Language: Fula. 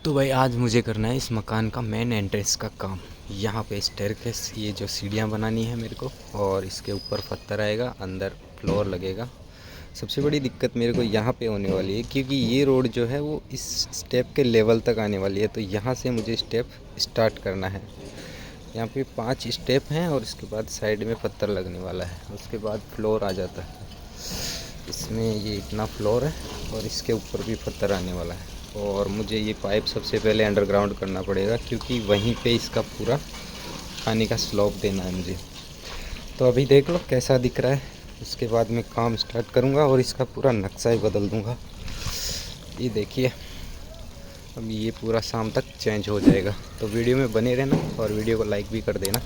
तो भाई आज मुझे करना है इस मकान का मेन एंट्रेंस का काम। यहाँ पे स्टेयरकेस, ये जो सीढ़ियाँ बनानी है मेरे को, और इसके ऊपर पत्थर आएगा, अंदर फ्लोर लगेगा। सबसे बड़ी दिक्कत मेरे को यहाँ पे होने वाली है क्योंकि ये रोड जो है वो इस स्टेप के लेवल तक आने वाली है, तो यहाँ से मुझे स्टेप स्टार्ट करना है। यहाँ पे 5 स्टेप हैं और इसके बाद साइड में पत्थर लगने वाला है, उसके बाद फ्लोर आ जाता है। इसमें ये इतना फ्लोर है और इसके ऊपर भी पत्थर आने वाला है, और मुझे ये पाइप सबसे पहले अंडरग्राउंड करना पड़ेगा क्योंकि वहीं पे इसका पूरा पानी का स्लोप देना है मुझे। तो अभी देख लो कैसा दिख रहा है, उसके बाद मैं काम स्टार्ट करूँगा और इसका पूरा नक्शा ही बदल दूँगा। ये देखिए अब ये पूरा शाम तक चेंज हो जाएगा, तो वीडियो में बने रहना और वीडियो को लाइक भी कर देना।